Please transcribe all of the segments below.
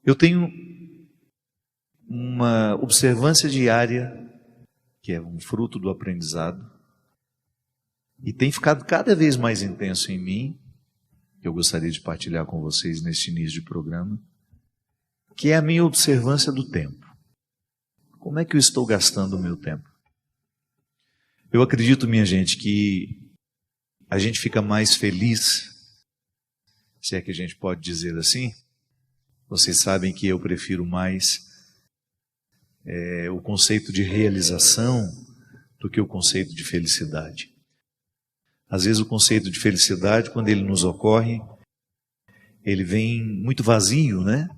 Eu tenho uma observância diária, que é um fruto do aprendizado, e tem ficado cada vez mais intenso em mim, que eu gostaria de partilhar com vocês neste início de programa, que é a minha observância do tempo. Como é que eu estou gastando o meu tempo? Eu acredito, minha gente, que a gente fica mais feliz, se é que a gente pode dizer assim. Vocês sabem que eu prefiro mais o conceito de realização do que o conceito de felicidade. Às vezes o conceito de felicidade, quando ele nos ocorre, ele vem muito vazio, né?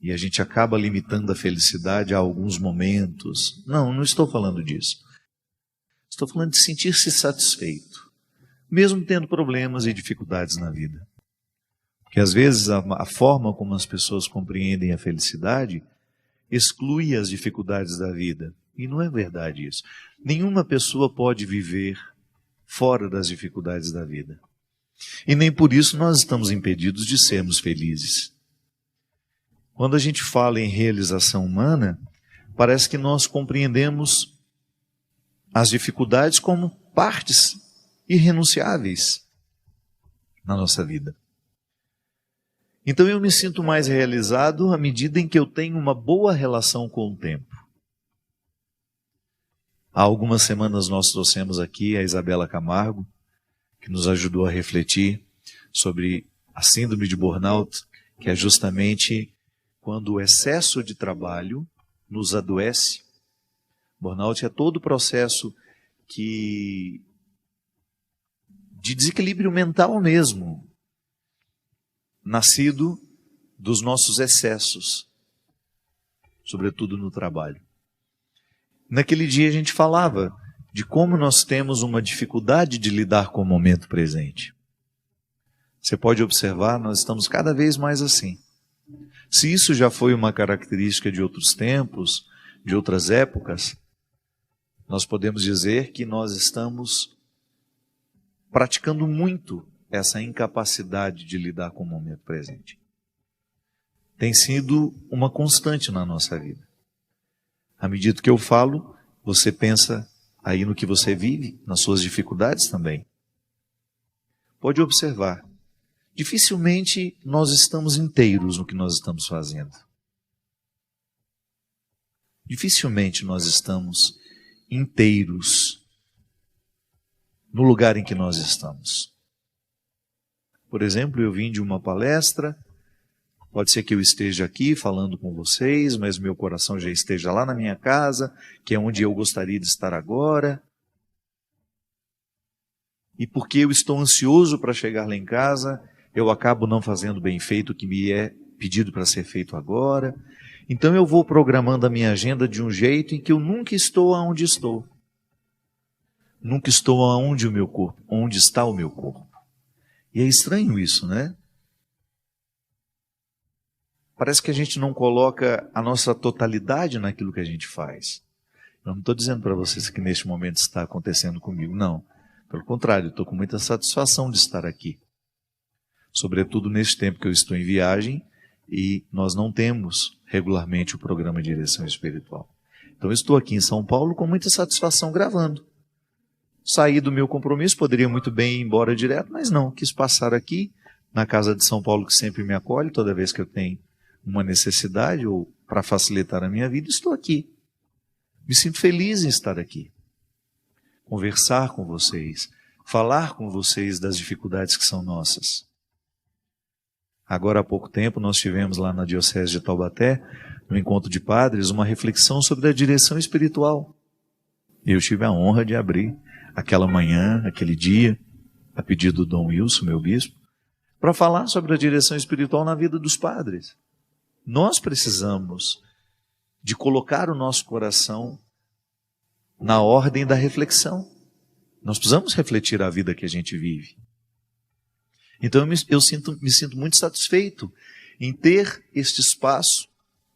E a gente acaba limitando a felicidade a alguns momentos. Não estou falando disso. Estou falando de sentir-se satisfeito, mesmo tendo problemas e dificuldades na vida. Porque às vezes a forma como as pessoas compreendem a felicidade exclui as dificuldades da vida. E não é verdade isso. Nenhuma pessoa pode viver fora das dificuldades da vida. E nem por isso nós estamos impedidos de sermos felizes. Quando a gente fala em realização humana, parece que nós compreendemos as dificuldades como partes irrenunciáveis na nossa vida. Então eu me sinto mais realizado à medida em que eu tenho uma boa relação com o tempo. Há algumas semanas nós trouxemos aqui a Isabela Camargo, que nos ajudou a refletir sobre a síndrome de burnout, que é justamente quando o excesso de trabalho nos adoece. Burnout é todo o processo de desequilíbrio mental mesmo, nascido dos nossos excessos, sobretudo no trabalho. Naquele dia a gente falava de como nós temos uma dificuldade de lidar com o momento presente. Você pode observar, nós estamos cada vez mais assim. Se isso já foi uma característica de outros tempos, de outras épocas, nós podemos dizer que nós estamos praticando muito essa incapacidade de lidar com o momento presente. Tem sido uma constante na nossa vida. À medida que eu falo, você pensa aí no que você vive, nas suas dificuldades também. Pode observar. Dificilmente nós estamos inteiros no que nós estamos fazendo. Dificilmente nós estamos inteiros no lugar em que nós estamos. Por exemplo, eu vim de uma palestra, pode ser que eu esteja aqui falando com vocês, mas meu coração já esteja lá na minha casa, que é onde eu gostaria de estar agora. E porque eu estou ansioso para chegar lá em casa, eu acabo não fazendo bem feito o que me é pedido para ser feito agora. Então eu vou programando a minha agenda de um jeito em que eu nunca estou aonde estou. Nunca estou aonde o meu corpo, onde está o meu corpo. E é estranho isso, né? Parece que a gente não coloca a nossa totalidade naquilo que a gente faz. Eu não estou dizendo para vocês que neste momento está acontecendo comigo, não. Pelo contrário, eu estou com muita satisfação de estar aqui. Sobretudo neste tempo que eu estou em viagem e nós não temos regularmente o programa de direção espiritual. Então eu estou aqui em São Paulo com muita satisfação gravando. Saí do meu compromisso, poderia muito bem ir embora direto, mas não, quis passar aqui na casa de São Paulo, que sempre me acolhe toda vez que eu tenho uma necessidade ou para facilitar a minha vida, estou aqui. Me sinto feliz em estar aqui. Conversar com vocês, falar com vocês das dificuldades que são nossas. Agora há pouco tempo nós tivemos lá na Diocese de Taubaté, no encontro de padres, uma reflexão sobre a direção espiritual. Eu tive a honra de abrir aquela manhã, aquele dia, a pedido do Dom Wilson, meu bispo, para falar sobre a direção espiritual na vida dos padres. Nós precisamos de colocar o nosso coração na ordem da reflexão. Nós precisamos refletir a vida que a gente vive. Então eu me sinto muito satisfeito em ter este espaço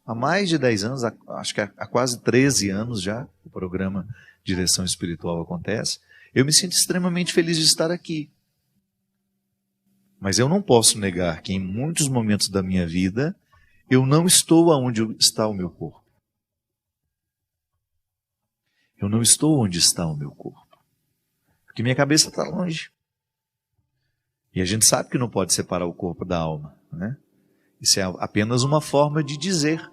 há mais de 10 anos, acho que há quase 13 anos já, o programa Direção Espiritual acontece. Eu me sinto extremamente feliz de estar aqui. Mas eu não posso negar que em muitos momentos da minha vida eu não estou aonde está o meu corpo. Eu não estou onde está o meu corpo. Porque minha cabeça está longe. E a gente sabe que não pode separar o corpo da alma, né? Isso é apenas uma forma de dizer.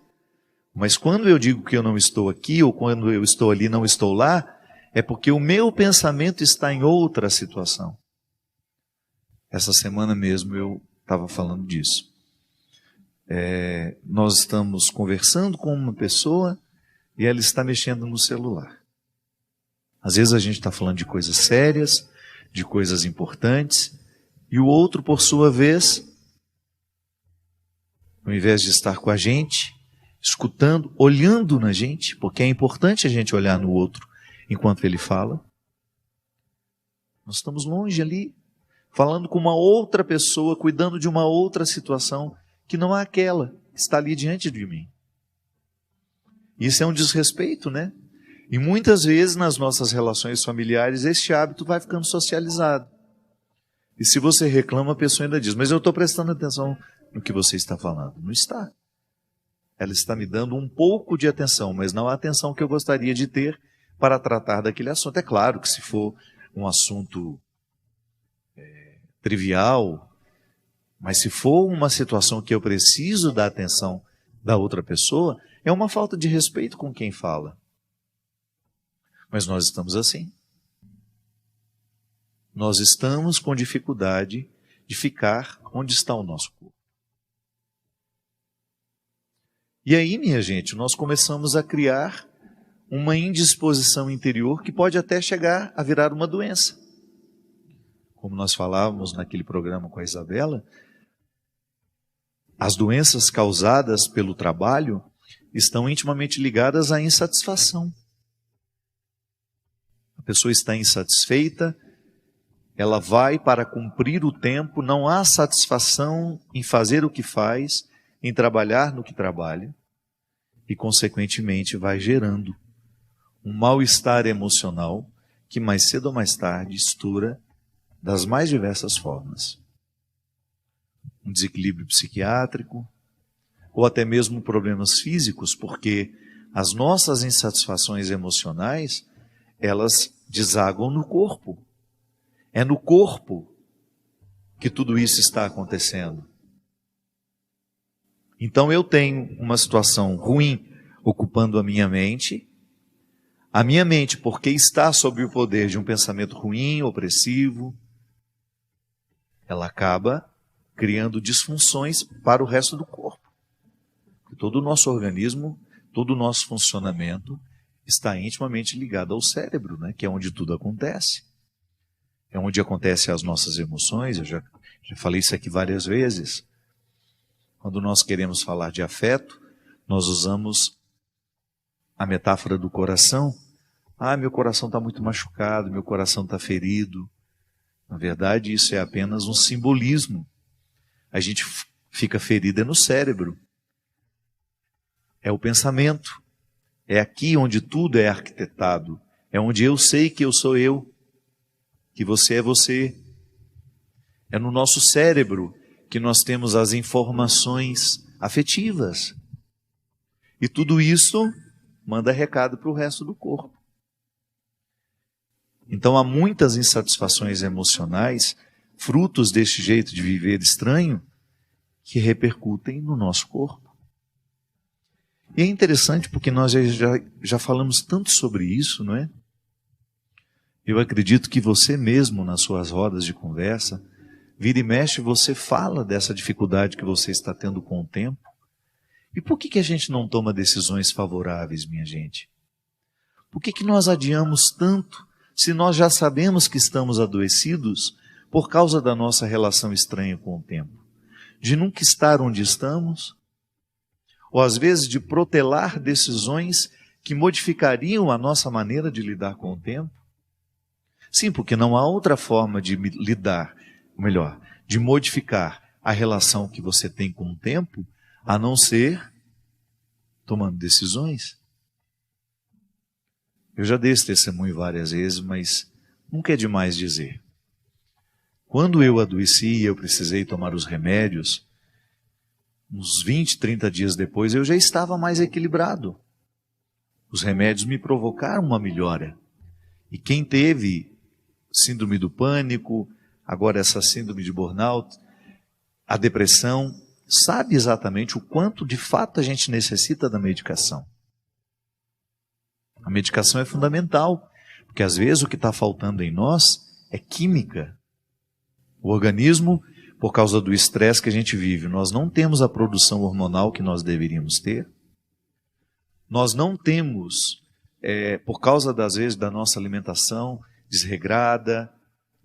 Mas quando eu digo que eu não estou aqui, ou quando eu estou ali, não estou lá, é porque o meu pensamento está em outra situação. Essa semana mesmo eu estava falando disso. Nós estamos conversando com uma pessoa e ela está mexendo no celular. Às vezes a gente está falando de coisas sérias, de coisas importantes, e o outro, por sua vez, ao invés de estar com a gente, escutando, olhando na gente, porque é importante a gente olhar no outro enquanto ele fala, nós estamos longe ali, falando com uma outra pessoa, cuidando de uma outra situação, que não é aquela que está ali diante de mim. Isso é um desrespeito, né? E muitas vezes nas nossas relações familiares este hábito vai ficando socializado. E se você reclama, a pessoa ainda diz, mas eu estou prestando atenção no que você está falando. Não está. Ela está me dando um pouco de atenção, mas não a atenção que eu gostaria de ter para tratar daquele assunto. É claro que se for um assunto trivial, mas se for uma situação que eu preciso da atenção da outra pessoa, é uma falta de respeito com quem fala. Mas nós estamos assim. Nós estamos com dificuldade de ficar onde está o nosso corpo. E aí, minha gente, nós começamos a criar uma indisposição interior que pode até chegar a virar uma doença. Como nós falávamos naquele programa com a Isabela, as doenças causadas pelo trabalho estão intimamente ligadas à insatisfação. A pessoa está insatisfeita, ela vai para cumprir o tempo, não há satisfação em fazer o que faz, em trabalhar no que trabalha, e consequentemente vai gerando um mal-estar emocional que mais cedo ou mais tarde estoura das mais diversas formas. Um desequilíbrio psiquiátrico, ou até mesmo problemas físicos, porque as nossas insatisfações emocionais, elas desaguam no corpo. É no corpo que tudo isso está acontecendo. Então eu tenho uma situação ruim ocupando a minha mente, porque está sob o poder de um pensamento ruim, opressivo, ela acaba criando disfunções para o resto do corpo. Todo o nosso organismo, todo o nosso funcionamento está intimamente ligado ao cérebro, né? Que é onde tudo acontece. É onde acontecem as nossas emoções. Eu já falei isso aqui várias vezes. Quando nós queremos falar de afeto, nós usamos a metáfora do coração. Meu coração está muito machucado, meu coração está ferido. Na verdade, isso é apenas um simbolismo. A gente fica ferida no cérebro. É o pensamento. É aqui onde tudo é arquitetado. É onde eu sei que eu sou eu, que você é você. É no nosso cérebro que nós temos as informações afetivas. E tudo isso manda recado para o resto do corpo. Então há muitas insatisfações emocionais, frutos deste jeito de viver estranho, que repercutem no nosso corpo. E é interessante porque nós já falamos tanto sobre isso, não é? Eu acredito que você mesmo, nas suas rodas de conversa, vira e mexe, você fala dessa dificuldade que você está tendo com o tempo. E por que a gente não toma decisões favoráveis, minha gente? Por que nós adiamos tanto, se nós já sabemos que estamos adoecidos por causa da nossa relação estranha com o tempo? De nunca estar onde estamos? Ou às vezes de protelar decisões que modificariam a nossa maneira de lidar com o tempo? Sim, porque não há outra forma de lidar, ou melhor, de modificar a relação que você tem com o tempo, a não ser tomando decisões. Eu já dei esse testemunho várias vezes, mas nunca é demais dizer. Quando eu adoeci e eu precisei tomar os remédios, uns 20, 30 dias depois, eu já estava mais equilibrado. Os remédios me provocaram uma melhora. E quem teve síndrome do pânico, agora essa síndrome de burnout, a depressão, sabe exatamente o quanto de fato a gente necessita da medicação. A medicação é fundamental, porque às vezes o que está faltando em nós é química. O organismo, por causa do estresse que a gente vive, nós não temos a produção hormonal que nós deveríamos ter. Nós não temos, por causa das vezes da nossa alimentação desregrada,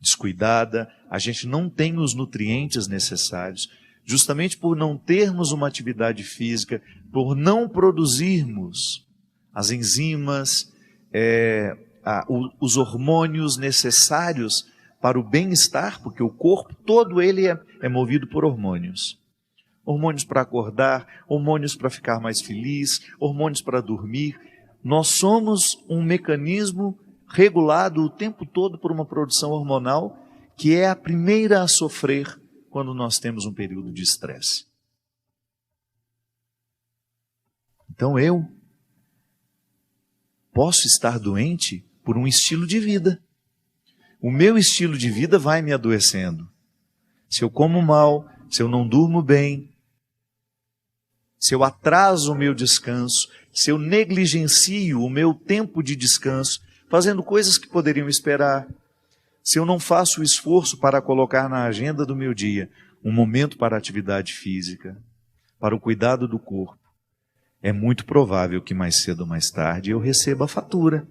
descuidada, a gente não tem os nutrientes necessários, justamente por não termos uma atividade física, por não produzirmos as enzimas, os hormônios necessários para o bem-estar, porque o corpo todo ele é movido por hormônios. Hormônios para acordar, hormônios para ficar mais feliz, hormônios para dormir. Nós somos um mecanismo regulado o tempo todo por uma produção hormonal que é a primeira a sofrer quando nós temos um período de estresse. Então eu posso estar doente por um estilo de vida. O meu estilo de vida vai me adoecendo. Se eu como mal, se eu não durmo bem, se eu atraso o meu descanso, se eu negligencio o meu tempo de descanso, fazendo coisas que poderiam esperar, se eu não faço o esforço para colocar na agenda do meu dia um momento para a atividade física, para o cuidado do corpo, é muito provável que mais cedo ou mais tarde eu receba a fatura,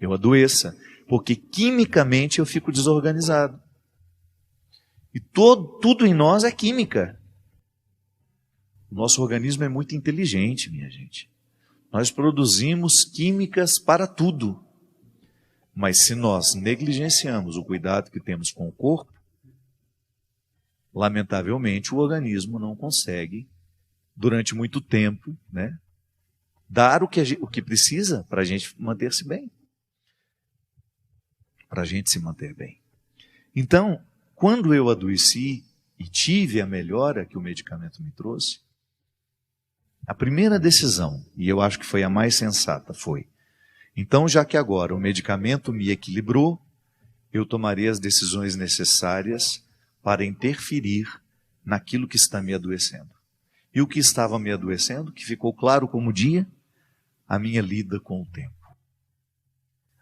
eu adoeça, porque quimicamente eu fico desorganizado. E tudo em nós é química. O nosso organismo é muito inteligente, minha gente. Nós produzimos químicas para tudo. Mas se nós negligenciamos o cuidado que temos com o corpo, lamentavelmente o organismo não consegue, durante muito tempo, dar o que precisa para a gente manter-se bem. Para a gente se manter bem. Então, quando eu adoeci e tive a melhora que o medicamento me trouxe, a primeira decisão, e eu acho que foi a mais sensata, foi: então, já que agora o medicamento me equilibrou, eu tomarei as decisões necessárias para interferir naquilo que está me adoecendo. E o que estava me adoecendo, que ficou claro como dia, a minha lida com o tempo.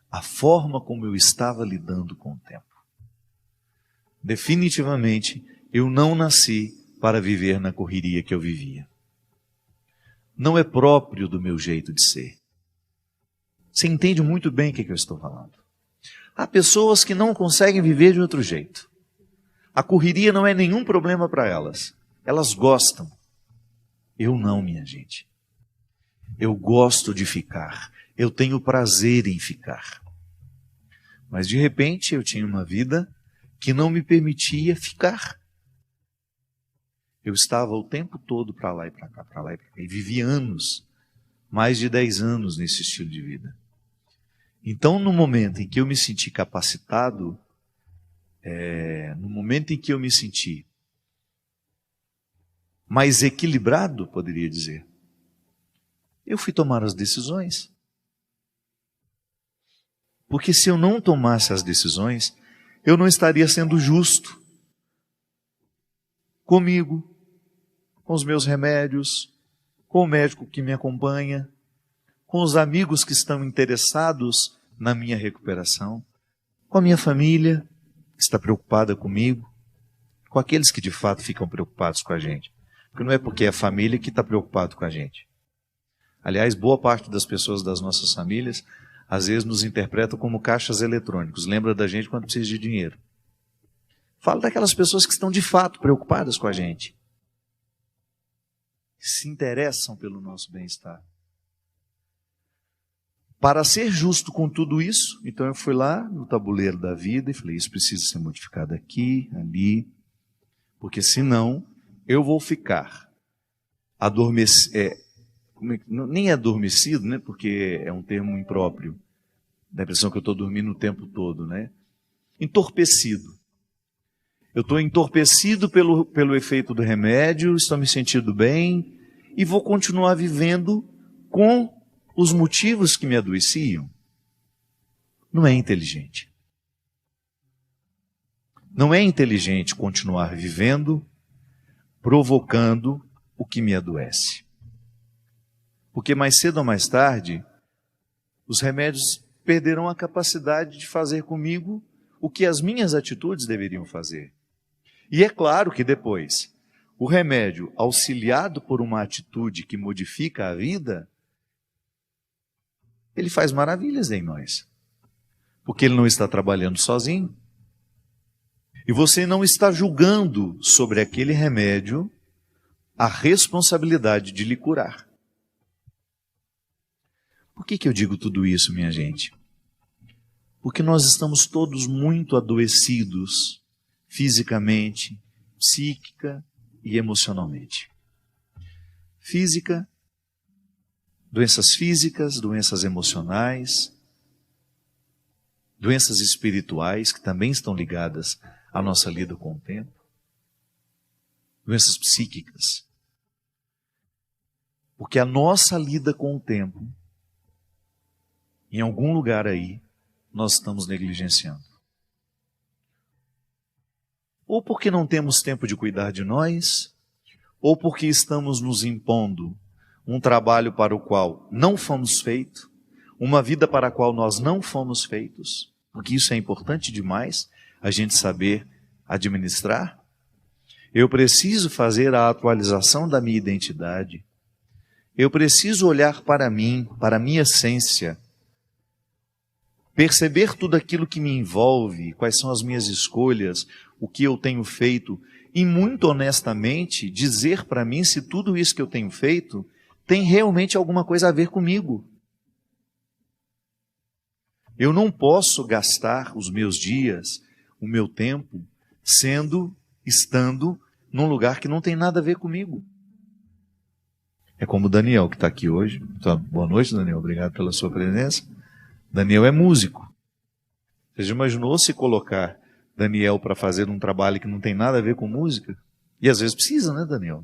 A forma como eu estava lidando com o tempo. Definitivamente, eu não nasci para viver na correria que eu vivia. Não é próprio do meu jeito de ser. Você entende muito bem o que eu estou falando. Há pessoas que não conseguem viver de outro jeito. A correria não é nenhum problema para elas. Elas gostam. Eu não, minha gente. Eu gosto de ficar. Eu tenho prazer em ficar. Mas de repente eu tinha uma vida que não me permitia ficar. Eu estava o tempo todo para lá e para cá, para lá e para cá. E vivi anos, mais de 10 anos nesse estilo de vida. Então, no momento em que eu me senti capacitado, no momento em que eu me senti mais equilibrado, poderia dizer, eu fui tomar as decisões. Porque se eu não tomasse as decisões, eu não estaria sendo justo comigo, com os meus remédios, com o médico que me acompanha, com os amigos que estão interessados na minha recuperação, com a minha família que está preocupada comigo, com aqueles que de fato ficam preocupados com a gente. Porque não é porque é a família que está preocupado com a gente. Aliás, boa parte das pessoas das nossas famílias às vezes nos interpretam como caixas eletrônicos. Lembra da gente quando precisa de dinheiro. Fala daquelas pessoas que estão de fato preocupadas com a gente. Que se interessam pelo nosso bem-estar. Para ser justo com tudo isso, então eu fui lá no tabuleiro da vida e falei, isso precisa ser modificado aqui, ali, porque senão eu vou ficar nem adormecido, né? Porque é um termo impróprio, dá a impressão que eu estou dormindo o tempo todo, né? Entorpecido. eu estou entorpecido pelo efeito do remédio, estou me sentindo bem e vou continuar vivendo com os motivos que me adoeciam. Não é inteligente. Não é inteligente continuar vivendo, provocando o que me adoece. Porque mais cedo ou mais tarde, os remédios perderão a capacidade de fazer comigo o que as minhas atitudes deveriam fazer. E é claro que depois, o remédio, auxiliado por uma atitude que modifica a vida, ele faz maravilhas em nós. Porque ele não está trabalhando sozinho. E você não está julgando sobre aquele remédio a responsabilidade de lhe curar. Por que eu digo tudo isso, minha gente? Porque nós estamos todos muito adoecidos fisicamente, psíquica e emocionalmente. Doenças físicas, doenças emocionais, doenças espirituais que também estão ligadas à nossa lida com o tempo, doenças psíquicas. Porque a nossa lida com o tempo, em algum lugar aí, nós estamos negligenciando. Ou porque não temos tempo de cuidar de nós, ou porque estamos nos impondo um trabalho para o qual não fomos feitos, uma vida para a qual nós não fomos feitos, porque isso é importante demais, a gente saber administrar. Eu preciso fazer a atualização da minha identidade. Eu preciso olhar para mim, para a minha essência, perceber tudo aquilo que me envolve, quais são as minhas escolhas, o que eu tenho feito, e muito honestamente dizer para mim se tudo isso que eu tenho feito tem realmente alguma coisa a ver comigo. Eu não posso gastar os meus dias, o meu tempo, estando num lugar que não tem nada a ver comigo. É como o Daniel, que está aqui hoje. Então, boa noite, Daniel, obrigado pela sua presença. Daniel é músico. Você já imaginou se colocar Daniel para fazer um trabalho que não tem nada a ver com música? E às vezes precisa, né, Daniel?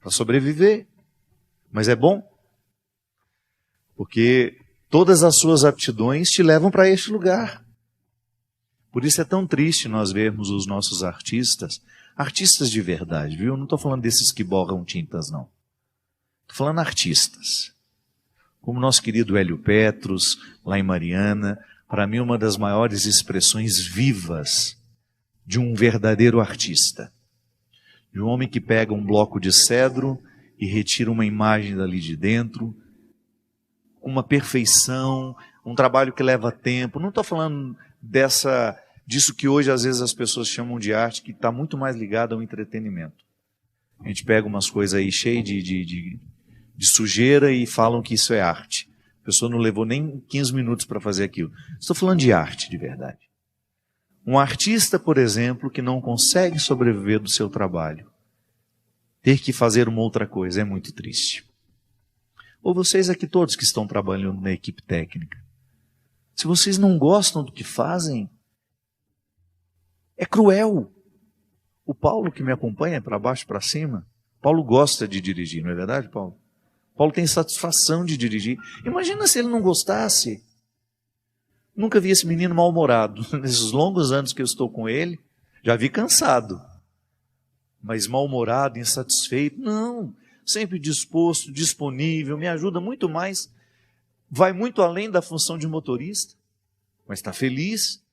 Para sobreviver. Mas é bom. Porque todas as suas aptidões te levam para este lugar. Por isso é tão triste nós vermos os nossos artistas de verdade, viu? Eu não estou falando desses que borram tintas, não. Estou falando artistas. Como o nosso querido Hélio Petros, lá em Mariana, para mim uma das maiores expressões vivas de um verdadeiro artista. De um homem que pega um bloco de cedro e retira uma imagem dali de dentro, com uma perfeição, um trabalho que leva tempo. Não estou falando disso que hoje às vezes as pessoas chamam de arte, que está muito mais ligado ao entretenimento. A gente pega umas coisas aí cheias de sujeira e falam que isso é arte. A pessoa não levou nem 15 minutos para fazer aquilo. Estou falando de arte de verdade. Um artista, por exemplo, que não consegue sobreviver do seu trabalho, ter que fazer uma outra coisa, é muito triste. Ou vocês aqui todos que estão trabalhando na equipe técnica, se vocês não gostam do que fazem, é cruel. O Paulo que me acompanha para baixo, para cima, Paulo gosta de dirigir, não é verdade, Paulo? Paulo tem satisfação de dirigir. Imagina se ele não gostasse. Nunca vi esse menino mal-humorado. Nesses longos anos que eu estou com ele, já vi cansado. Mas mal-humorado, insatisfeito, não. Sempre disposto, disponível, me ajuda muito mais. Vai muito além da função de motorista. Mas está feliz.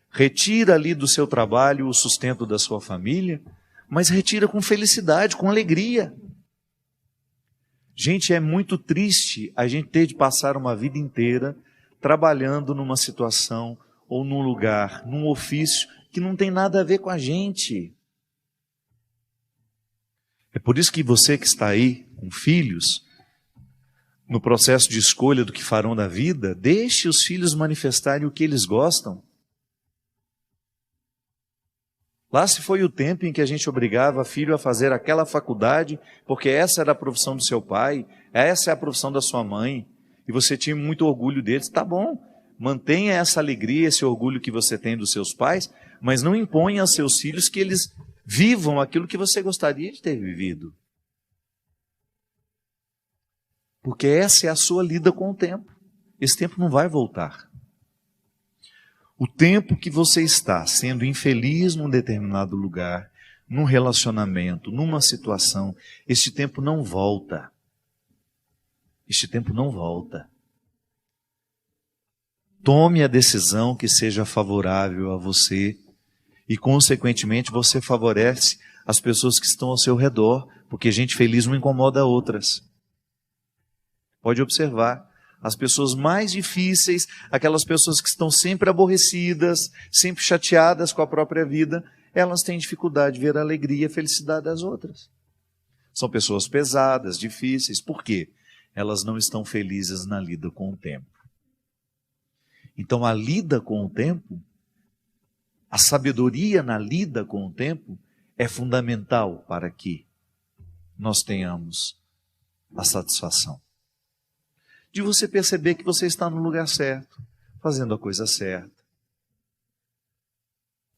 Retira ali do seu trabalho o sustento da sua família, mas retira com felicidade, com alegria. Gente, é muito triste a gente ter de passar uma vida inteira trabalhando numa situação ou num lugar, num ofício que não tem nada a ver com a gente. É por isso que você que está aí com filhos, no processo de escolha do que farão da vida, deixe os filhos manifestarem o que eles gostam. Lá se foi o tempo em que a gente obrigava filho a fazer aquela faculdade, porque essa era a profissão do seu pai, essa é a profissão da sua mãe, e você tinha muito orgulho deles. Tá bom, mantenha essa alegria, esse orgulho que você tem dos seus pais, mas não imponha aos seus filhos que eles vivam aquilo que você gostaria de ter vivido. Porque essa é a sua lida com o tempo. Esse tempo não vai voltar. O tempo que você está sendo infeliz num determinado lugar, num relacionamento, numa situação, este tempo não volta. Este tempo não volta. Tome a decisão que seja favorável a você e, consequentemente, você favorece as pessoas que estão ao seu redor, porque gente feliz não incomoda outras. Pode observar, as pessoas mais difíceis, aquelas pessoas que estão sempre aborrecidas, sempre chateadas com a própria vida, elas têm dificuldade de ver a alegria e a felicidade das outras. São pessoas pesadas, difíceis. Por quê? Elas não estão felizes na lida com o tempo. Então, a lida com o tempo, a sabedoria na lida com o tempo, é fundamental para que nós tenhamos a satisfação de você perceber que você está no lugar certo, fazendo a coisa certa.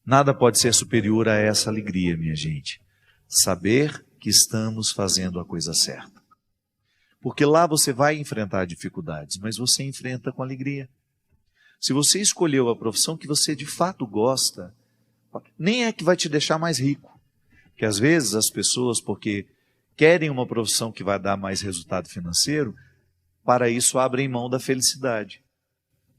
Nada pode ser superior a essa alegria, minha gente. Saber que estamos fazendo a coisa certa. Porque lá você vai enfrentar dificuldades, mas você enfrenta com alegria. Se você escolheu a profissão que você de fato gosta, nem é que vai te deixar mais rico. Porque às vezes as pessoas, porque querem uma profissão que vai dar mais resultado financeiro, para isso abrem mão da felicidade.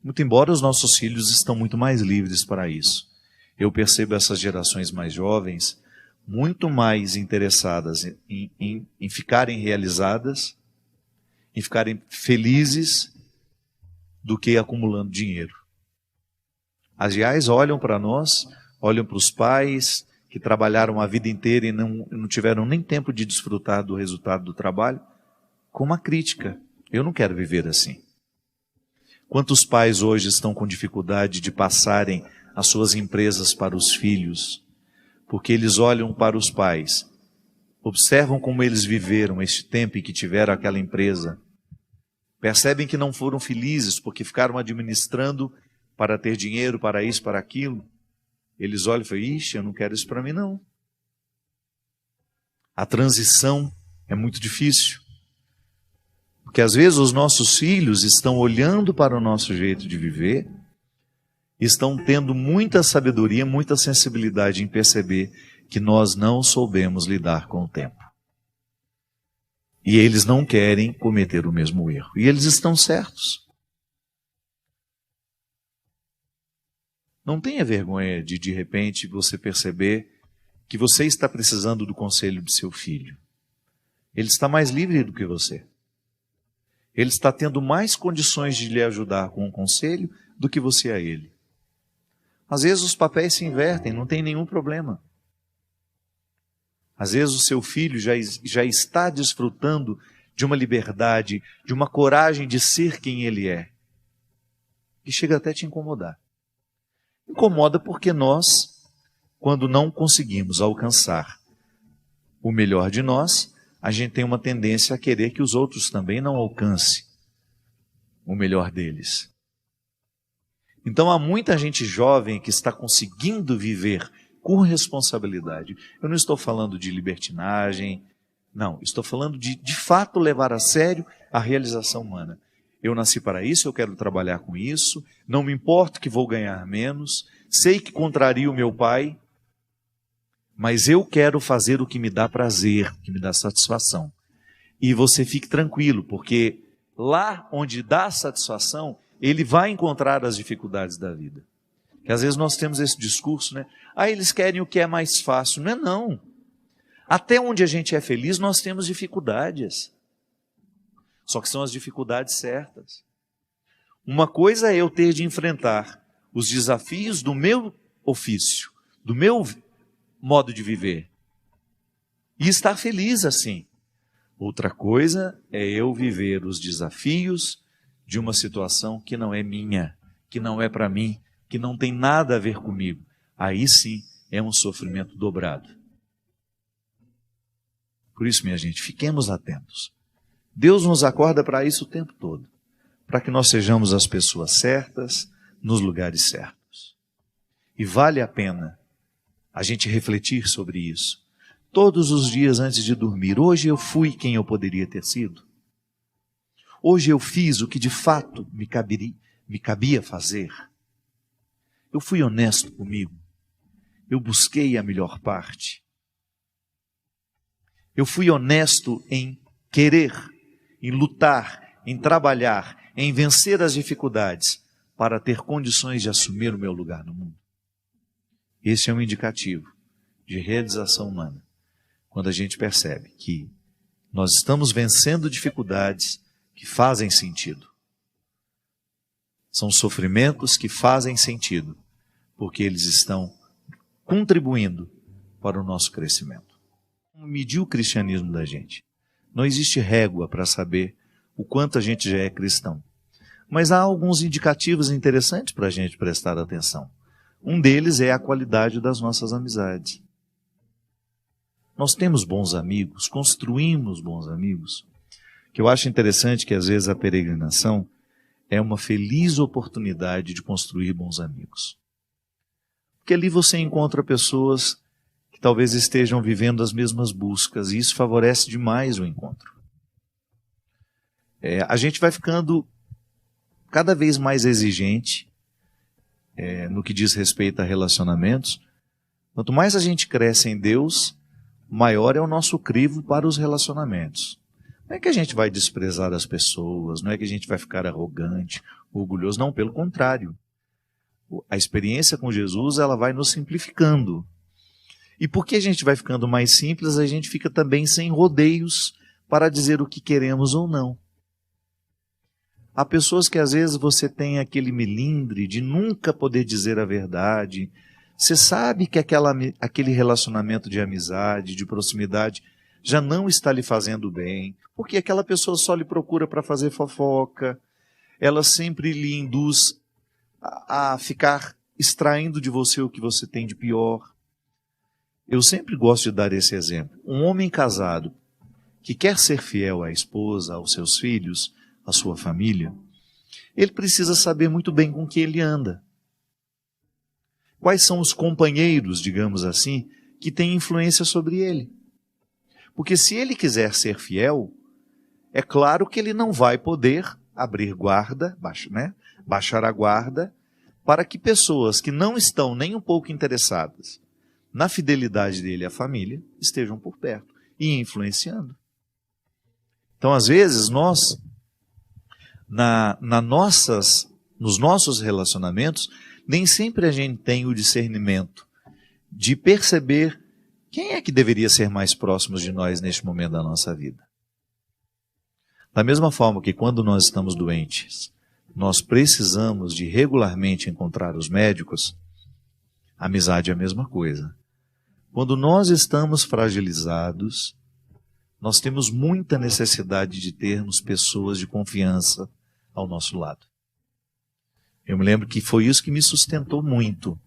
Muito embora os nossos filhos estão muito mais livres para isso. Eu percebo essas gerações mais jovens muito mais interessadas em ficarem realizadas, em ficarem felizes, do que acumulando dinheiro. Aliás, olham para nós, olham para os pais que trabalharam a vida inteira e não tiveram nem tempo de desfrutar do resultado do trabalho, com uma crítica. Eu não quero viver assim. Quantos pais hoje estão com dificuldade de passarem as suas empresas para os filhos, porque eles olham para os pais, observam como eles viveram este tempo em que tiveram aquela empresa, percebem que não foram felizes porque ficaram administrando para ter dinheiro, para isso, para aquilo. Eles olham e falam, ixi, eu não quero isso para mim não. A transição é muito difícil. Porque às vezes os nossos filhos estão olhando para o nosso jeito de viver, estão tendo muita sabedoria, muita sensibilidade em perceber que nós não soubemos lidar com o tempo. E eles não querem cometer o mesmo erro. E eles estão certos. Não tenha vergonha de repente, você perceber que você está precisando do conselho de seu filho. Ele está mais livre do que você. Ele está tendo mais condições de lhe ajudar com um conselho do que você a ele. Às vezes os papéis se invertem, não tem nenhum problema. Às vezes o seu filho já está desfrutando de uma liberdade, de uma coragem de ser quem ele é. E chega até a te incomodar. Incomoda porque nós, quando não conseguimos alcançar o melhor de nós, a gente tem uma tendência a querer que os outros também não alcancem o melhor deles. Então há muita gente jovem que está conseguindo viver com responsabilidade. Eu não estou falando de libertinagem, não, estou falando de fato levar a sério a realização humana. Eu nasci para isso, eu quero trabalhar com isso, não me importo que vou ganhar menos, sei que contrario o meu pai, mas eu quero fazer o que me dá prazer, que me dá satisfação. E você fique tranquilo, porque lá onde dá satisfação, ele vai encontrar as dificuldades da vida. Que às vezes nós temos esse discurso, né? Ah, eles querem o que é mais fácil. Não é não. Até onde a gente é feliz, nós temos dificuldades. Só que são as dificuldades certas. Uma coisa é eu ter de enfrentar os desafios do meu ofício, do meu modo de viver, e estar feliz assim. Outra coisa é eu viver os desafios de uma situação que não é minha, que não é para mim, que não tem nada a ver comigo. Aí sim é um sofrimento dobrado. Por isso, minha gente, fiquemos atentos. Deus nos acorda para isso o tempo todo, para que nós sejamos as pessoas certas, nos lugares certos. E vale a pena a gente refletir sobre isso. Todos os dias antes de dormir, hoje eu fui quem eu poderia ter sido? Hoje eu fiz o que de fato me cabia fazer? Eu fui honesto comigo? Eu busquei a melhor parte? Eu fui honesto em querer, em lutar, em trabalhar, em vencer as dificuldades para ter condições de assumir o meu lugar no mundo? Esse é um indicativo de realização humana. Quando a gente percebe que nós estamos vencendo dificuldades que fazem sentido. São sofrimentos que fazem sentido, porque eles estão contribuindo para o nosso crescimento. Medir o cristianismo da gente. Não existe régua para saber o quanto a gente já é cristão. Mas há alguns indicativos interessantes para a gente prestar atenção. Um deles é a qualidade das nossas amizades. Nós temos bons amigos, construímos bons amigos. Que eu acho interessante que às vezes a peregrinação é uma feliz oportunidade de construir bons amigos. Porque ali você encontra pessoas que talvez estejam vivendo as mesmas buscas, e isso favorece demais o encontro. A gente vai ficando cada vez mais exigente no que diz respeito a relacionamentos. Quanto mais a gente cresce em Deus, maior é o nosso crivo para os relacionamentos. Não é que a gente vai desprezar as pessoas, não é que a gente vai ficar arrogante, orgulhoso, não, pelo contrário. A experiência com Jesus, ela vai nos simplificando. E porque a gente vai ficando mais simples, a gente fica também sem rodeios para dizer o que queremos ou não. Há pessoas que às vezes você tem aquele melindre de nunca poder dizer a verdade. Você sabe que aquele relacionamento de amizade, de proximidade, já não está lhe fazendo bem, porque aquela pessoa só lhe procura para fazer fofoca, ela sempre lhe induz a ficar extraindo de você o que você tem de pior. Eu sempre gosto de dar esse exemplo. Um homem casado que quer ser fiel à esposa, aos seus filhos, à sua família, ele precisa saber muito bem com quem ele anda. Quais são os companheiros, digamos assim, que têm influência sobre ele? Porque se ele quiser ser fiel, é claro que ele não vai poder abrir guarda, baixar a guarda, para que pessoas que não estão nem um pouco interessadas na fidelidade dele à família estejam por perto e influenciando. Então, às vezes, nós, nos nossos relacionamentos, nem sempre a gente tem o discernimento de perceber quem é que deveria ser mais próximo de nós neste momento da nossa vida. Da mesma forma que quando nós estamos doentes, nós precisamos de regularmente encontrar os médicos, a amizade é a mesma coisa. Quando nós estamos fragilizados, nós temos muita necessidade de termos pessoas de confiança ao nosso lado. Eu me lembro que foi isso que me sustentou muito.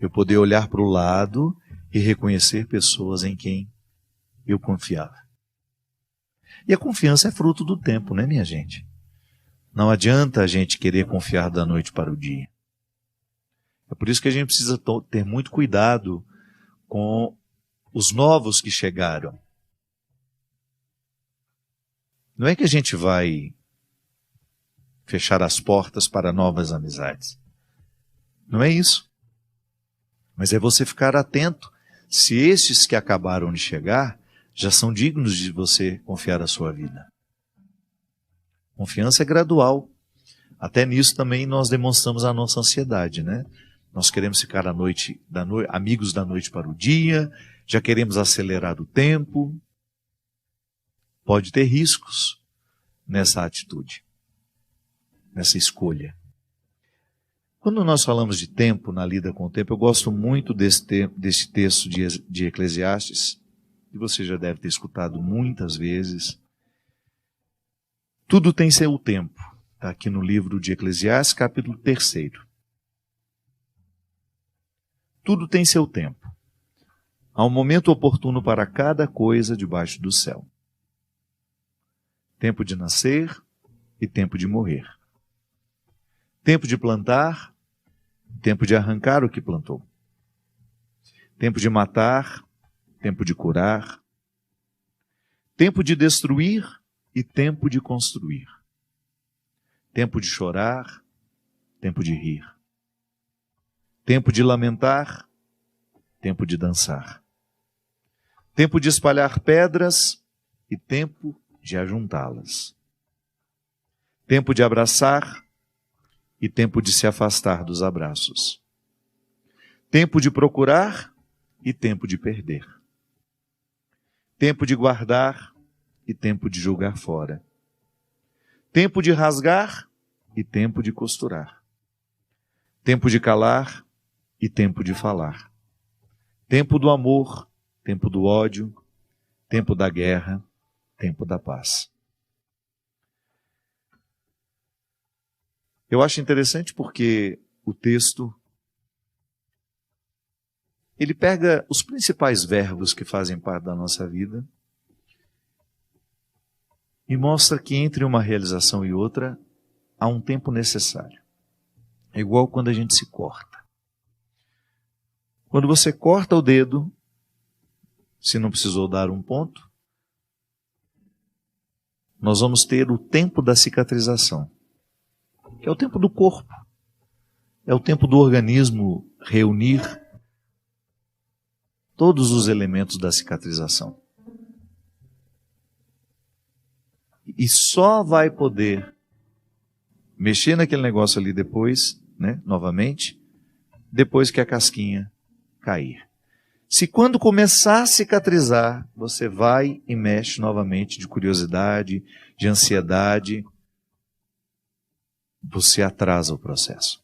Eu poder olhar para o lado e reconhecer pessoas em quem eu confiava. E a confiança é fruto do tempo, né, minha gente? Não adianta a gente querer confiar da noite para o dia. É por isso que a gente precisa ter muito cuidado com os novos que chegaram. Não é que a gente vai fechar as portas para novas amizades. Não é isso. Mas é você ficar atento se estes que acabaram de chegar já são dignos de você confiar a sua vida. Confiança é gradual. Até nisso também nós demonstramos a nossa ansiedade, né? Nós queremos ficar amigos da noite para o dia, já queremos acelerar o tempo. Pode ter riscos nessa atitude, nessa escolha. Quando nós falamos de tempo, na lida com o tempo, eu gosto muito desse texto de Eclesiastes, que você já deve ter escutado muitas vezes. Tudo tem seu tempo. Está aqui no livro de Eclesiastes, capítulo 3. Tudo tem seu tempo. Há um momento oportuno para cada coisa debaixo do céu. Tempo de nascer e tempo de morrer. Tempo de plantar tempo de arrancar o que plantou. Tempo de matar, tempo de curar. Tempo de destruir e tempo de construir. Tempo de chorar, tempo de rir. Tempo de lamentar, tempo de dançar. Tempo de espalhar pedras e tempo de ajuntá-las. Tempo de abraçar e tempo de se afastar dos abraços. Tempo de procurar e tempo de perder. Tempo de guardar e tempo de jogar fora. Tempo de rasgar e tempo de costurar. Tempo de calar e tempo de falar. Tempo do amor, tempo do ódio, tempo da guerra, tempo da paz. Eu acho interessante porque o texto, ele pega os principais verbos que fazem parte da nossa vida e mostra que entre uma realização e outra há um tempo necessário. É igual quando a gente se corta. Quando você corta o dedo, se não precisou dar um ponto, nós vamos ter o tempo da cicatrização, que é o tempo do corpo, é o tempo do organismo reunir todos os elementos da cicatrização. E só vai poder mexer naquele negócio ali depois, novamente, depois que a casquinha cair. Se quando começar a cicatrizar, você vai e mexe novamente de curiosidade, de ansiedade, você atrasa o processo.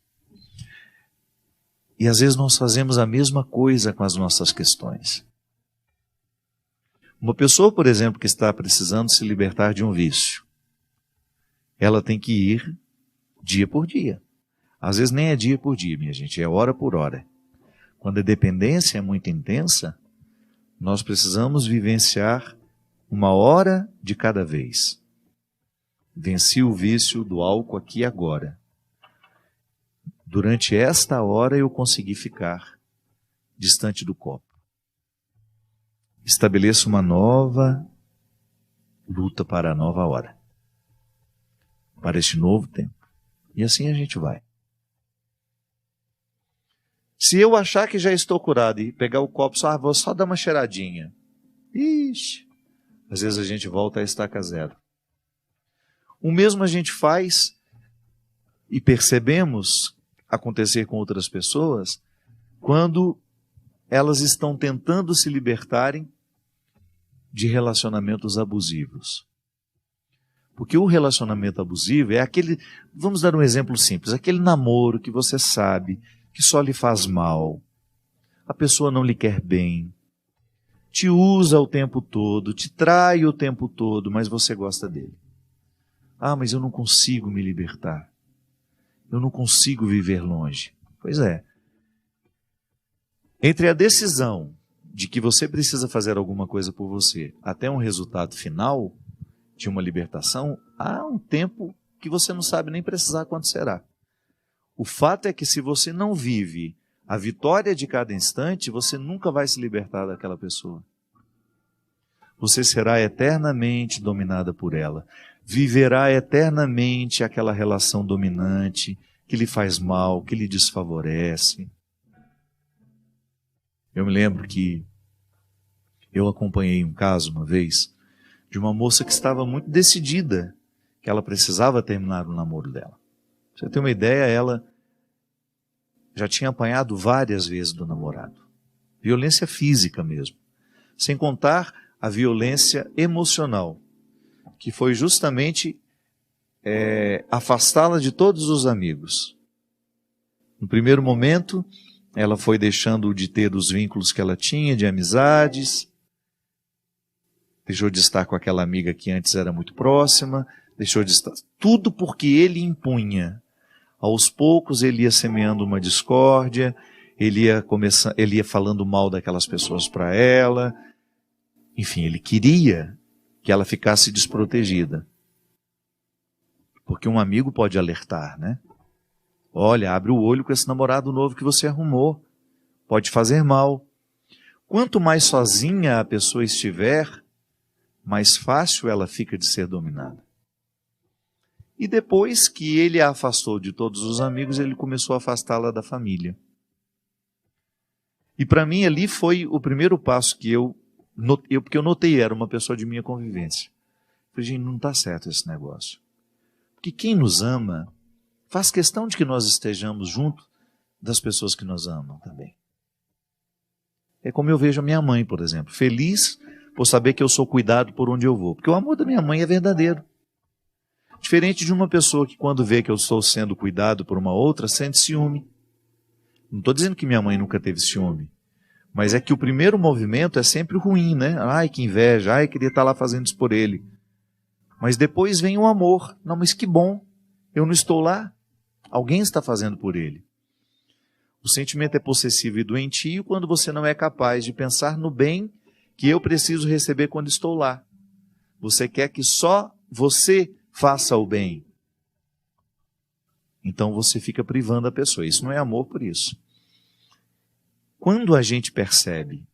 E às vezes nós fazemos a mesma coisa com as nossas questões. Uma pessoa, por exemplo, que está precisando se libertar de um vício, ela tem que ir dia por dia. Às vezes nem é dia por dia, minha gente, é hora por hora. Quando a dependência é muito intensa, nós precisamos vivenciar uma hora de cada vez. Venci o vício do álcool aqui agora. Durante esta hora eu consegui ficar distante do copo. Estabeleço uma nova luta para a nova hora, para este novo tempo. E assim a gente vai. Se eu achar que já estou curado e pegar o copo, vou só dar uma cheiradinha. Ixi, às vezes a gente volta a estaca zero. O mesmo a gente faz e percebemos acontecer com outras pessoas quando elas estão tentando se libertarem de relacionamentos abusivos. Porque o relacionamento abusivo é aquele, vamos dar um exemplo simples, aquele namoro que você sabe que só lhe faz mal, a pessoa não lhe quer bem, te usa o tempo todo, te trai o tempo todo, mas você gosta dele. Ah, mas eu não consigo me libertar, eu não consigo viver longe. Pois é. Entre a decisão de que você precisa fazer alguma coisa por você até um resultado final de uma libertação, há um tempo que você não sabe nem precisar quanto será. O fato é que se você não vive a vitória de cada instante, você nunca vai se libertar daquela pessoa. Você será eternamente dominada por ela. Viverá eternamente aquela relação dominante que lhe faz mal, que lhe desfavorece. Eu me lembro que eu acompanhei um caso uma vez de uma moça que estava muito decidida que ela precisava terminar o namoro dela. Pra você ter uma ideia, ela já tinha apanhado várias vezes do namorado. Violência física mesmo. Sem contar a violência emocional, que foi justamente afastá-la de todos os amigos. No primeiro momento, ela foi deixando de ter os vínculos que ela tinha, de amizades, deixou de estar com aquela amiga que antes era muito próxima, deixou de estar... Tudo porque ele impunha. Aos poucos ele ia semeando uma discórdia, ele ia falando mal daquelas pessoas para ela. Enfim, ele queria que ela ficasse desprotegida. Porque um amigo pode alertar, né? Olha, abre o olho com esse namorado novo que você arrumou. Pode fazer mal. Quanto mais sozinha a pessoa estiver, mais fácil ela fica de ser dominada. E depois que ele a afastou de todos os amigos, ele começou a afastá-la da família. E para mim ali foi o primeiro passo que porque eu notei, era uma pessoa de minha convivência. Falei, gente, não está certo esse negócio. Porque quem nos ama faz questão de que nós estejamos junto das pessoas que nos amam também. É como eu vejo a minha mãe, por exemplo, feliz por saber que eu sou cuidado por onde eu vou. Porque o amor da minha mãe é verdadeiro. Diferente de uma pessoa que quando vê que eu estou sendo cuidado por uma outra, sente ciúme. Não estou dizendo que minha mãe nunca teve ciúme. Mas é que o primeiro movimento é sempre ruim, né? Ai, que inveja, ai, queria estar lá fazendo isso por ele. Mas depois vem o amor. Não, mas que bom, eu não estou lá. Alguém está fazendo por ele. O sentimento é possessivo e doentio quando você não é capaz de pensar no bem que eu preciso receber quando estou lá. Você quer que só você faça o bem. Então você fica privando a pessoa. Isso não é amor por isso. Quando a gente percebe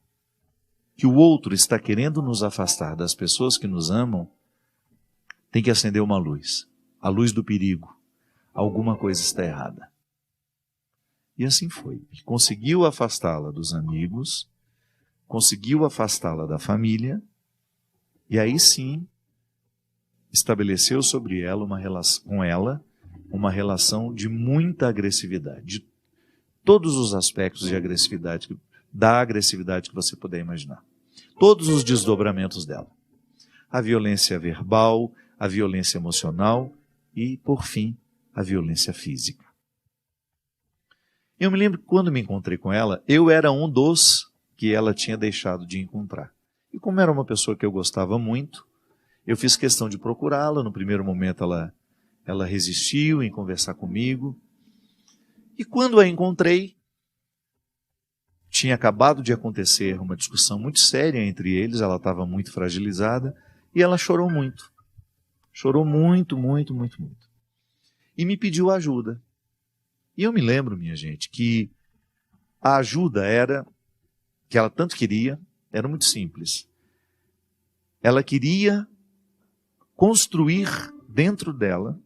que o outro está querendo nos afastar das pessoas que nos amam, tem que acender uma luz. A luz do perigo. Alguma coisa está errada. E assim foi. Conseguiu afastá-la dos amigos, conseguiu afastá-la da família, e aí sim estabeleceu sobre ela uma relação de muita agressividade, de todos os aspectos de agressividade, da agressividade que você puder imaginar. Todos os desdobramentos dela. A violência verbal, a violência emocional e, por fim, a violência física. Eu me lembro que quando me encontrei com ela, eu era um dos que ela tinha deixado de encontrar. E como era uma pessoa que eu gostava muito, eu fiz questão de procurá-la. No primeiro momento ela resistiu em conversar comigo. E quando a encontrei, tinha acabado de acontecer uma discussão muito séria entre eles, ela estava muito fragilizada e ela chorou muito. Chorou muito, muito, muito, muito. E me pediu ajuda. E eu me lembro, minha gente, que a ajuda que ela tanto queria, era muito simples. Ela queria construir dentro dela.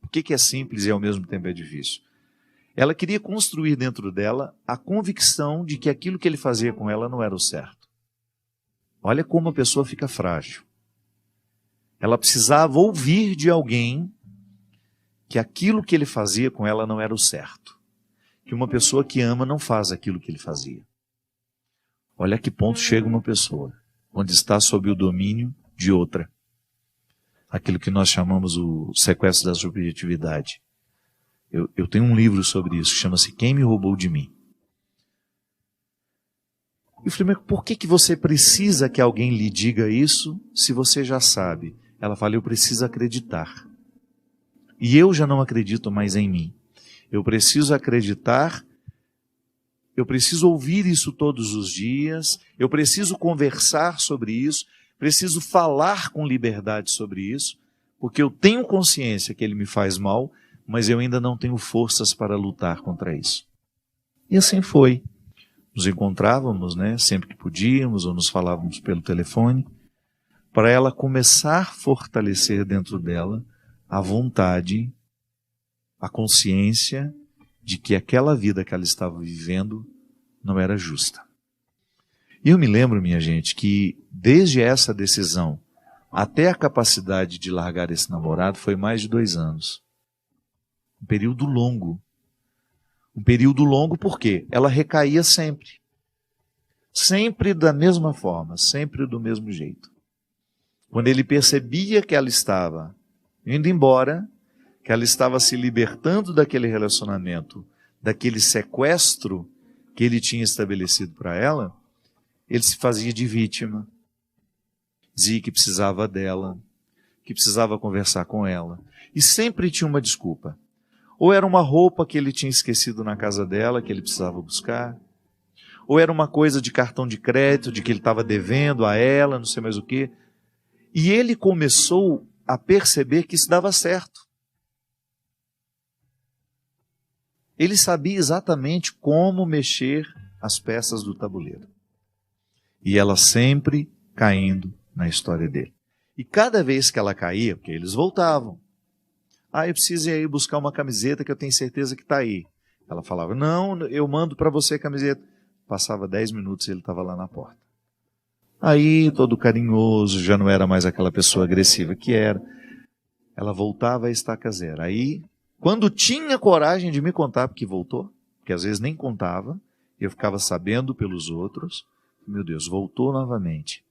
O que é simples e ao mesmo tempo é difícil? Ela queria construir dentro dela a convicção de que aquilo que ele fazia com ela não era o certo. Olha como a pessoa fica frágil. Ela precisava ouvir de alguém que aquilo que ele fazia com ela não era o certo. Que uma pessoa que ama não faz aquilo que ele fazia. Olha a que ponto chega uma pessoa, onde está sob o domínio de outra. Aquilo que nós chamamos o sequestro da subjetividade. Eu tenho um livro sobre isso, que chama-se Quem Me Roubou de Mim. Eu falei, mas por que você precisa que alguém lhe diga isso, se você já sabe? Ela fala, eu preciso acreditar. E eu já não acredito mais em mim. Eu preciso acreditar, eu preciso ouvir isso todos os dias, eu preciso conversar sobre isso, preciso falar com liberdade sobre isso, porque eu tenho consciência que ele me faz mal, mas eu ainda não tenho forças para lutar contra isso. E assim foi. Nos encontrávamos, né, sempre que podíamos, ou nos falávamos pelo telefone, para ela começar a fortalecer dentro dela a vontade, a consciência de que aquela vida que ela estava vivendo não era justa. E eu me lembro, minha gente, que desde essa decisão até a capacidade de largar esse namorado foi mais de 2 anos. Um período longo. Um período longo porque ela recaía sempre. Sempre da mesma forma, sempre do mesmo jeito. Quando ele percebia que ela estava indo embora, que ela estava se libertando daquele relacionamento, daquele sequestro que ele tinha estabelecido para ela, ele se fazia de vítima. Dizia que precisava dela, que precisava conversar com ela. E sempre tinha uma desculpa. Ou era uma roupa que ele tinha esquecido na casa dela, que ele precisava buscar. Ou era uma coisa de cartão de crédito, de que ele estava devendo a ela, não sei mais o quê. E ele começou a perceber que isso dava certo. Ele sabia exatamente como mexer as peças do tabuleiro. E ela sempre caindo na história dele. E cada vez que ela caía, porque eles voltavam. Eu preciso ir aí buscar uma camiseta que eu tenho certeza que está aí. Ela falava, não, eu mando para você a camiseta. Passava 10 minutos e ele estava lá na porta. Aí, todo carinhoso, já não era mais aquela pessoa agressiva que era. Ela voltava a estaca zero. Aí, quando tinha coragem de me contar porque voltou, porque às vezes nem contava, eu ficava sabendo pelos outros, meu Deus, voltou novamente.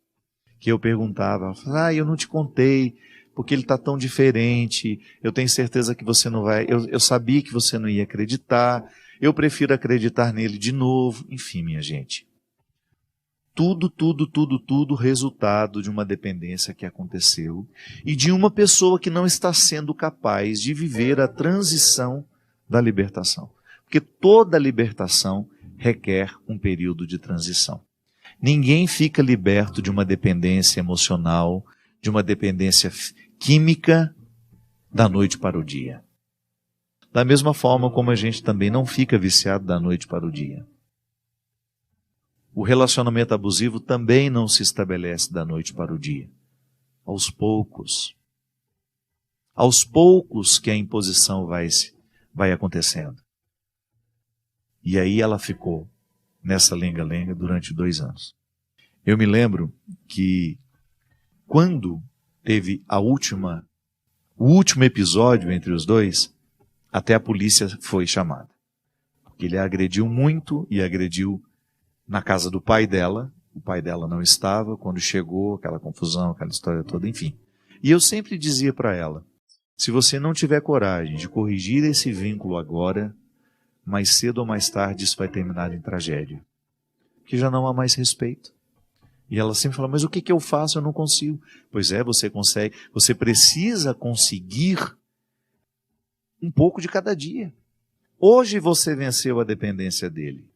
Que eu perguntava, eu não te contei, porque ele está tão diferente, eu tenho certeza que você não vai, eu sabia que você não ia acreditar, eu prefiro acreditar nele de novo. Enfim, minha gente, tudo resultado de uma dependência que aconteceu e de uma pessoa que não está sendo capaz de viver a transição da libertação. Porque toda libertação requer um período de transição. Ninguém fica liberto de uma dependência emocional, de uma dependência química da noite para o dia. Da mesma forma como a gente também não fica viciado da noite para o dia. O relacionamento abusivo também não se estabelece da noite para o dia. Aos poucos. Aos poucos que a imposição vai acontecendo. E aí ela ficou nessa lenga-lenga durante 2 anos. Eu me lembro que quando teve o último episódio entre os dois, até a polícia foi chamada. Ele a agrediu muito e agrediu na casa do pai dela. O pai dela não estava, quando chegou, aquela confusão, aquela história toda, enfim. E eu sempre dizia para ela, se você não tiver coragem de corrigir esse vínculo agora, mais cedo ou mais tarde isso vai terminar em tragédia. Que já não há mais respeito. E ela sempre fala, mas o que eu faço? Eu não consigo. Pois é, você consegue. Você precisa conseguir um pouco de cada dia. Hoje você venceu a dependência dele.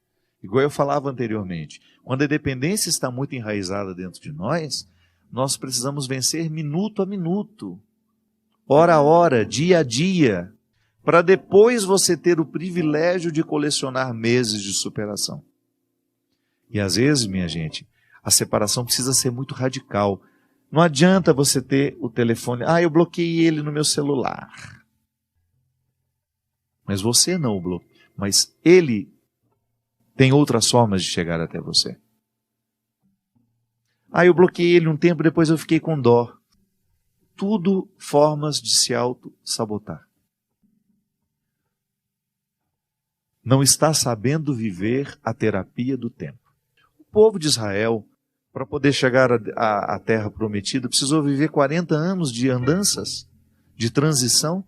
Igual eu falava anteriormente, quando a dependência está muito enraizada dentro de nós, nós precisamos vencer minuto a minuto, hora a hora, dia a dia, para depois você ter o privilégio de colecionar meses de superação. E às vezes, minha gente, a separação precisa ser muito radical. Não adianta você ter o telefone, eu bloqueei ele no meu celular. Mas você não o bloqueia, mas ele tem outras formas de chegar até você. Eu bloqueei ele um tempo, depois eu fiquei com dó. Tudo formas de se auto-sabotar. Não está sabendo viver a terapia do tempo. O povo de Israel, para poder chegar à terra prometida, precisou viver 40 anos de andanças, de transição.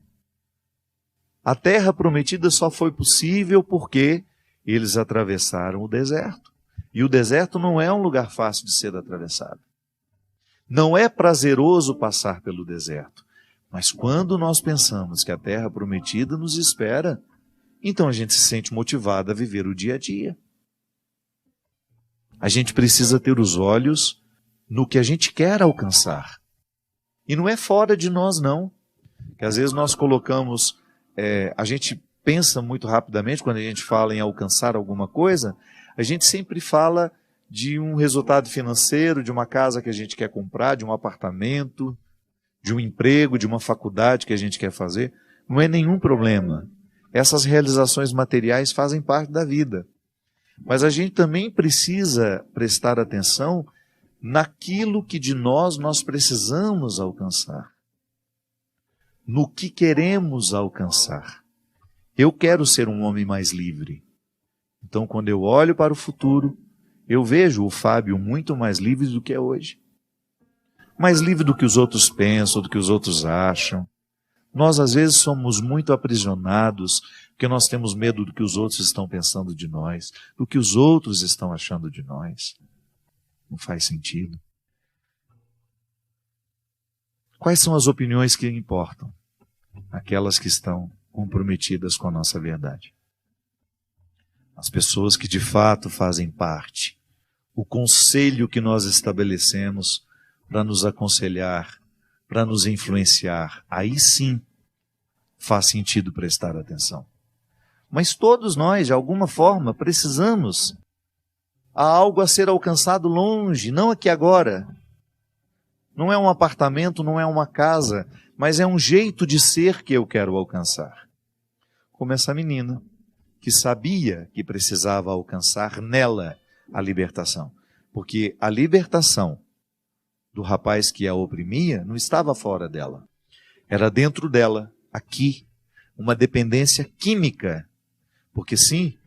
A terra prometida só foi possível porque eles atravessaram o deserto. E o deserto não é um lugar fácil de ser atravessado. Não é prazeroso passar pelo deserto. Mas quando nós pensamos que a terra prometida nos espera, então a gente se sente motivado a viver o dia a dia. A gente precisa ter os olhos no que a gente quer alcançar. E não é fora de nós, não. Que às vezes nós colocamos, a gente pensa muito rapidamente, quando a gente fala em alcançar alguma coisa, a gente sempre fala de um resultado financeiro, de uma casa que a gente quer comprar, de um apartamento, de um emprego, de uma faculdade que a gente quer fazer. Não é nenhum problema. Essas realizações materiais fazem parte da vida. Mas a gente também precisa prestar atenção naquilo que de nós precisamos alcançar. No que queremos alcançar. Eu quero ser um homem mais livre. Então, quando eu olho para o futuro, eu vejo o Fábio muito mais livre do que é hoje. Mais livre do que os outros pensam, do que os outros acham. Nós, às vezes, somos muito aprisionados, porque nós temos medo do que os outros estão pensando de nós, do que os outros estão achando de nós. Não faz sentido. Quais são as opiniões que importam? Aquelas que estão comprometidas com a nossa verdade. As pessoas que de fato fazem parte. O conselho que nós estabelecemos para nos aconselhar, para nos influenciar, aí sim faz sentido prestar atenção. Mas todos nós, de alguma forma, precisamos. Há algo a ser alcançado longe, não aqui agora. Não é um apartamento, não é uma casa, mas é um jeito de ser que eu quero alcançar. Como essa menina, que sabia que precisava alcançar nela a libertação. Porque a libertação do rapaz que a oprimia não estava fora dela. Era dentro dela, aqui, uma dependência química. Porque sim,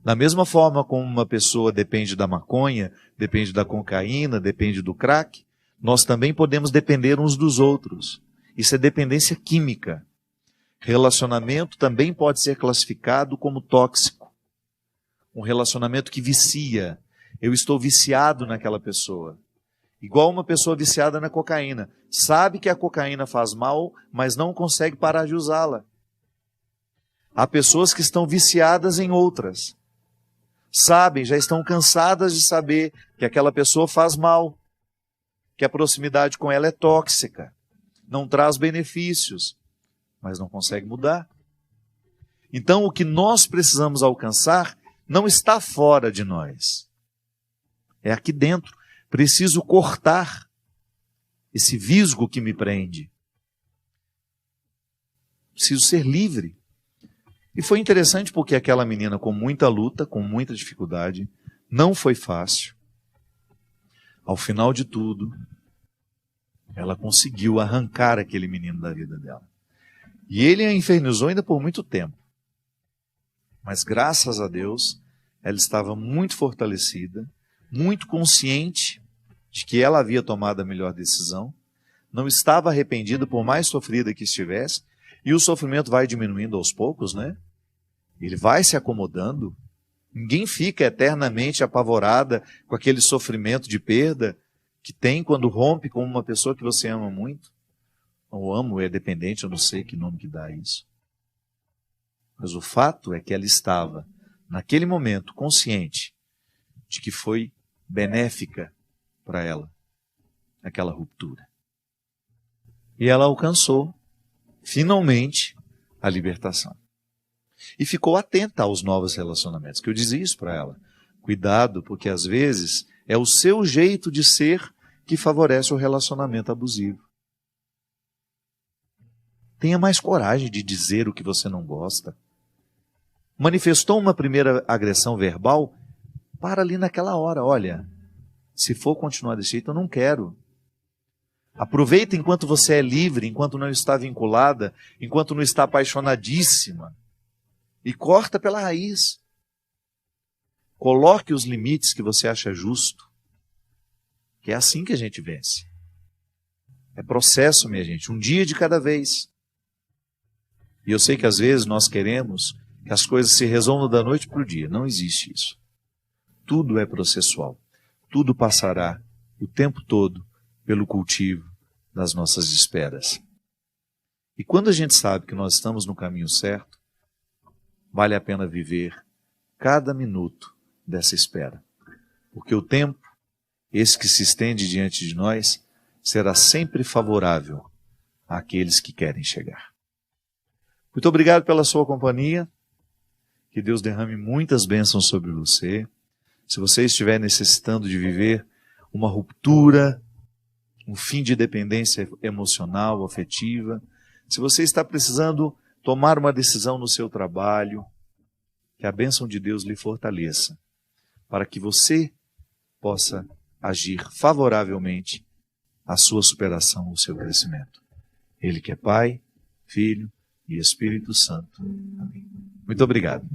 da mesma forma como uma pessoa depende da maconha, depende da cocaína, depende do crack, nós também podemos depender uns dos outros. Isso é dependência química. Relacionamento também pode ser classificado como tóxico. Um relacionamento que vicia. Eu estou viciado naquela pessoa. Igual uma pessoa viciada na cocaína. Sabe que a cocaína faz mal, mas não consegue parar de usá-la. Há pessoas que estão viciadas em outras. Sabem, já estão cansadas de saber que aquela pessoa faz mal, que a proximidade com ela é tóxica, não traz benefícios, mas não consegue mudar. Então, o que nós precisamos alcançar não está fora de nós. É aqui dentro. Preciso cortar esse visgo que me prende. Preciso ser livre. E foi interessante porque aquela menina, com muita luta, com muita dificuldade, não foi fácil. Ao final de tudo, ela conseguiu arrancar aquele menino da vida dela. E ele a infernizou ainda por muito tempo. Mas graças a Deus, ela estava muito fortalecida, muito consciente de que ela havia tomado a melhor decisão, não estava arrependida por mais sofrida que estivesse, e o sofrimento vai diminuindo aos poucos, né? Ele vai se acomodando. Ninguém fica eternamente apavorada com aquele sofrimento de perda que tem quando rompe com uma pessoa que você ama muito. Ou amo, é dependente, eu não sei que nome que dá isso. Mas o fato é que ela estava, naquele momento, consciente de que foi benéfica para ela, aquela ruptura. E ela alcançou, finalmente, a libertação. E ficou atenta aos novos relacionamentos, que eu dizia isso para ela. Cuidado, porque às vezes é o seu jeito de ser que favorece o relacionamento abusivo. Tenha mais coragem de dizer o que você não gosta. Manifestou uma primeira agressão verbal, para ali naquela hora. Olha, se for continuar desse jeito, eu não quero. Aproveita enquanto você é livre, enquanto não está vinculada, enquanto não está apaixonadíssima. E corta pela raiz. Coloque os limites que você acha justo. Que é assim que a gente vence. É processo, minha gente, um dia de cada vez. E eu sei que às vezes nós queremos que as coisas se resolvam da noite para o dia. Não existe isso. Tudo é processual. Tudo passará o tempo todo pelo cultivo das nossas esperas. E quando a gente sabe que nós estamos no caminho certo, vale a pena viver cada minuto dessa espera. Porque o tempo, esse que se estende diante de nós, será sempre favorável àqueles que querem chegar. Muito obrigado pela sua companhia. Que Deus derrame muitas bênçãos sobre você. Se você estiver necessitando de viver uma ruptura, um fim de dependência emocional, afetiva, se você está precisando tomar uma decisão no seu trabalho, que a bênção de Deus lhe fortaleça, para que você possa agir favoravelmente à sua superação, ao seu crescimento. Ele que é Pai, Filho e Espírito Santo. Amém. Muito obrigado.